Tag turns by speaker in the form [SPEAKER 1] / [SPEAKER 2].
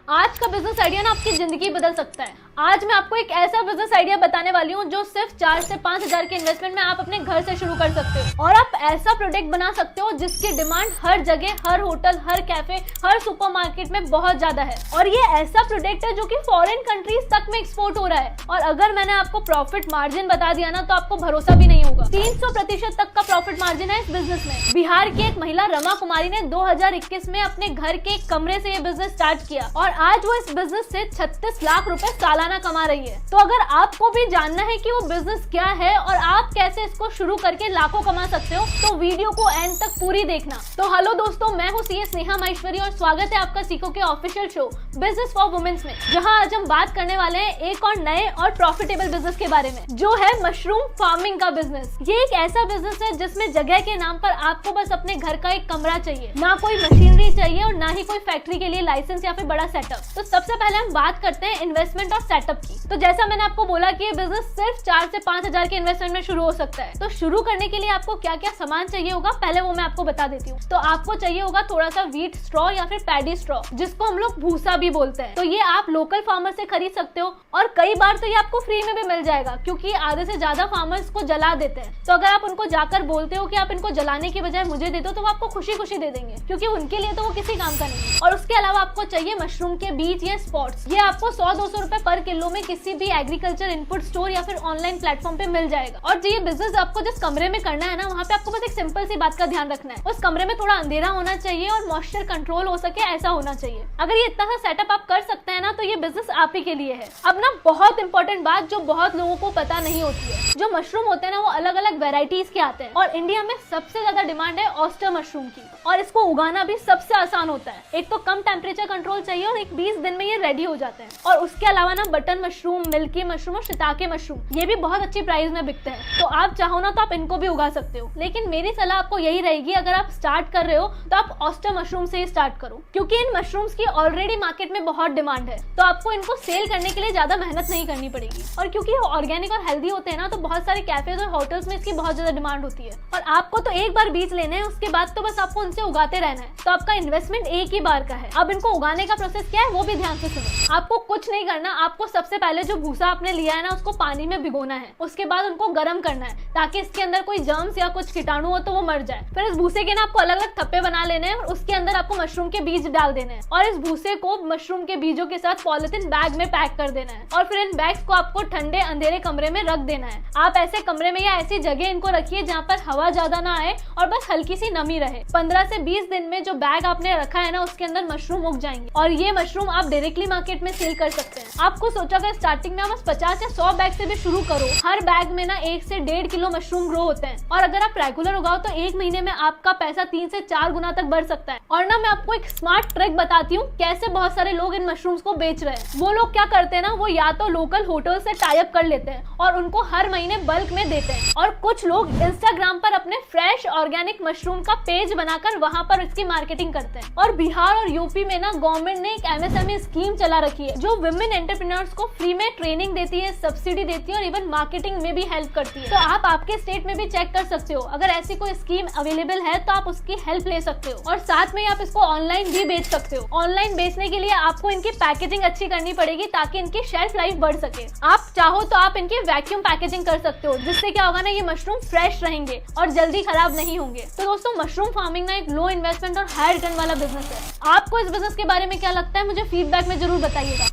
[SPEAKER 1] आज का business idea ना आपकी जिंदगी बदल सकता है। आज मैं आपको एक ऐसा बिजनेस आइडिया बताने वाली हूँ जो सिर्फ 4 से 5 हजार के इन्वेस्टमेंट में आप अपने घर से शुरू कर सकते हो और आप ऐसा प्रोडक्ट बना सकते हो जिसकी डिमांड हर जगह, हर होटल, हर कैफे, हर सुपरमार्केट में बहुत ज्यादा है। और ये ऐसा प्रोडक्ट है जो कि फॉरेन कंट्रीज तक में एक्सपोर्ट हो रहा है। और अगर मैंने आपको प्रॉफिट मार्जिन बता दिया ना तो आपको भरोसा भी नहीं होगा। 300% तक का प्रॉफिट मार्जिन है इस बिजनेस में। बिहार की एक महिला रमा कुमारी ने 2021 में अपने घर के एक कमरे से ये बिजनेस स्टार्ट किया और आज वो इस बिजनेस से 36 लाख रुपए सालाना कमा रही है। तो अगर आपको भी जानना है कि वो बिजनेस क्या है और आप कैसे इसको शुरू करके लाखों कमा सकते हो तो वीडियो को एंड तक पूरी देखना। तो हेलो दोस्तों, मैं हूँ सीए स्नेहा माहेश्वरी और स्वागत है आपका सीको के official show business for womens में, जहाँ आज हम बात करने वाले हैं एक और नए और प्रॉफिटेबल बिजनेस के बारे में, जो है मशरूम फार्मिंग का बिजनेस। ये एक ऐसा बिजनेस है जिसमें जगह के नाम पर आपको बस अपने घर का एक कमरा चाहिए, ना कोई मशीनरी चाहिए और ना ही कोई फैक्ट्री के लिए लाइसेंस या फिर बड़ा सेटअप। तो सबसे पहले हम बात करते हैं इन्वेस्टमेंट और सेटअप की। तो जैसा मैंने आपको बोला कि ये बिजनेस सिर्फ 4 से 5 हजार के इन्वेस्टमेंट में शुरू हो सकता है। तो शुरू करने के लिए आपको क्या क्या सामान चाहिए होगा पहले वो मैं आपको बता देती हूँ। तो आपको चाहिए होगा थोड़ा सा व्हीट स्ट्रॉ या फिर पैडी स्ट्रॉ, जिसको हम लोग भूसा भी बोलते हैं। तो ये आप लोकल फार्मर से खरीद सकते हो और कई बार तो ये आपको फ्री में भी मिल जाएगा, क्योंकि आधे से ज्यादा फार्मर्स को जला देते हैं। तो अगर आप उनको जाकर बोलते हो कि आप इनको जलाने की बजाय मुझे दे दो तो वो आपको खुशी खुशी दे देंगे, क्योंकि उनके लिए तो वो किसी काम का नहीं है। और उसके अलावा आपको चाहिए मशरूम के बीज या स्पॉट्स। ये आपको 100-200 रुपए पर किलो में किसी भी एग्रीकल्चर इनपुट स्टोर या फिर ऑनलाइन प्लेटफॉर्म पे मिल जाएगा। और ये बिजनेस आपको जिस कमरे में करना है ना, वहाँ पे आपको बस एक सिंपल सी बात का ध्यान रखना है, उस कमरे में थोड़ा अंधेरा होना चाहिए और मॉइस्चर कंट्रोल हो सके ऐसा होना चाहिए। अगर ये इतना सा सेटअप आप कर सकते हैं ना तो ये बिजनेस आप ही के लिए है। अब ना बहुत इंपॉर्टेंट बात जो बहुत लोगों को पता नहीं होती है, जो मशरूम होते हैं ना वो अलग अलग वेराइटीज के आते हैं और इंडिया में सबसे ज्यादा डिमांड है ऑयस्टर मशरूम की। और इसको उगाना भी सबसे आसान होता है। एक तो कम टेम्परेचर कंट्रोल चाहिए और 20 दिन में ये रेडी हो जाते हैं। और उसके अलावा ना बटन मशरूम, मिल्की मशरूम और शिताके मशरूम ये भी बहुत अच्छी प्राइस में बिकते हैं। तो आप चाहो ना तो आप इनको भी उगा सकते हो, लेकिन मेरी सलाह आपको यही रहेगी, अगर आप स्टार्ट कर रहे हो तो आप ऑयस्टर मशरूम से ही स्टार्ट करो, क्योंकि इन मशरूम्स की ऑलरेडी मार्केट में बहुत डिमांड है। तो आपको इनको सेल करने के लिए ज्यादा मेहनत नहीं करनी पड़ेगी। और क्योंकि ये ऑर्गेनिक और हेल्दी होते हैं ना तो बहुत सारे कैफेज और होटल्स में इसकी बहुत ज्यादा डिमांड होती है। और आपको तो एक बार बीज लेने हैं, उसके बाद तो बस आपको उनसे उगाते रहना है। तो आपका इन्वेस्टमेंट एक ही बार का है। अब इनको उगाने का प्रोसेस क्या है वो भी ध्यान से सुनो। आपको कुछ नहीं करना, आपको सबसे पहले जो भूसा आपने लिया है ना उसको पानी में भिगोना है। उसके बाद उनको गर्म करना है ताकि इसके अंदर कोई जर्म्स या कुछ कीटाणु हो तो वो मर जाए। फिर इस भूसे के ना आपको अलग अलग थप्पे बना लेने हैं और उसके अंदर आपको मशरूम के बीज डाल देने हैं और इस भूसे को मशरूम के बीजों के साथ पॉलिथीन बैग में पैक कर देना है। और फिर इन बैग्स को आपको ठंडे अंधेरे कमरे में रख देना है। आप ऐसे कमरे में या ऐसी जगह इनको रखिए जहाँ पर हवा ज्यादा ना आए और बस हल्की सी नमी रहे। 15 से 20 दिन में जो बैग आपने रखा है ना उसके अंदर मशरूम उग जाएंगे और ये मशरूम आप डायरेक्टली मार्केट में सेल कर सकते हैं। आपको सोचा अगर स्टार्टिंग में आप बस 50 या 100 बैग से भी शुरू करो, हर बैग में ना 1 से 1.5 किलो मशरूम ग्रो होते हैं। और अगर आप रेगुलर उगाओ तो 1 महीने में आपका पैसा 3 से 4 गुना तक बढ़ सकता है। और ना मैं आपको एक स्मार्ट ट्रिक बताती हूँ कैसे बहुत सारे लोग इन मशरूम्स को बेच रहे हैं। वो लोग क्या करते हैं ना, वो या तो लोकल होटल से टाई अप कर लेते हैं और उनको हर महीने बल्क में देते हैं। और कुछ लोग इंस्टाग्राम पर अपने फ्रेश ऑर्गेनिक मशरूम का पेज बनाकर वहां पर इसकी मार्केटिंग करते हैं। और बिहार और यूपी में ना गवर्नमेंट ने एक MSME स्कीम चला रखी है जो विमेन एंटरप्रेन्योर्स को फ्री में ट्रेनिंग देती है, सब्सिडी देती है और इवन मार्केटिंग में भी हेल्प करती है। तो आप आपके स्टेट में भी चेक कर सकते हो, अगर ऐसी कोई स्कीम अवेलेबल है तो आप उसकी हेल्प ले सकते हो। और साथ में आप इसको ऑनलाइन भी बेच सकते हो। ऑनलाइन बेचने के लिए आपको इनकी पैकेजिंग अच्छी करनी पड़ेगी ताकि इनकी शेल्फ लाइफ बढ़ सके। आप चाहो तो आप इनकी वैक्यूम पैकेजिंग कर सकते हो, जिससे क्या होगा ना, ये मशरूम फ्रेश रहेंगे और जल्दी खराब नहीं होंगे। तो दोस्तों, मशरूम फार्मिंग ना एक लो इन्वेस्टमेंट और हाई रिटर्न वाला बिजनेस है। आपको इस बिजनेस के बारे में क्या लगता है मुझे फीडबैक में जरूर बताइएगा।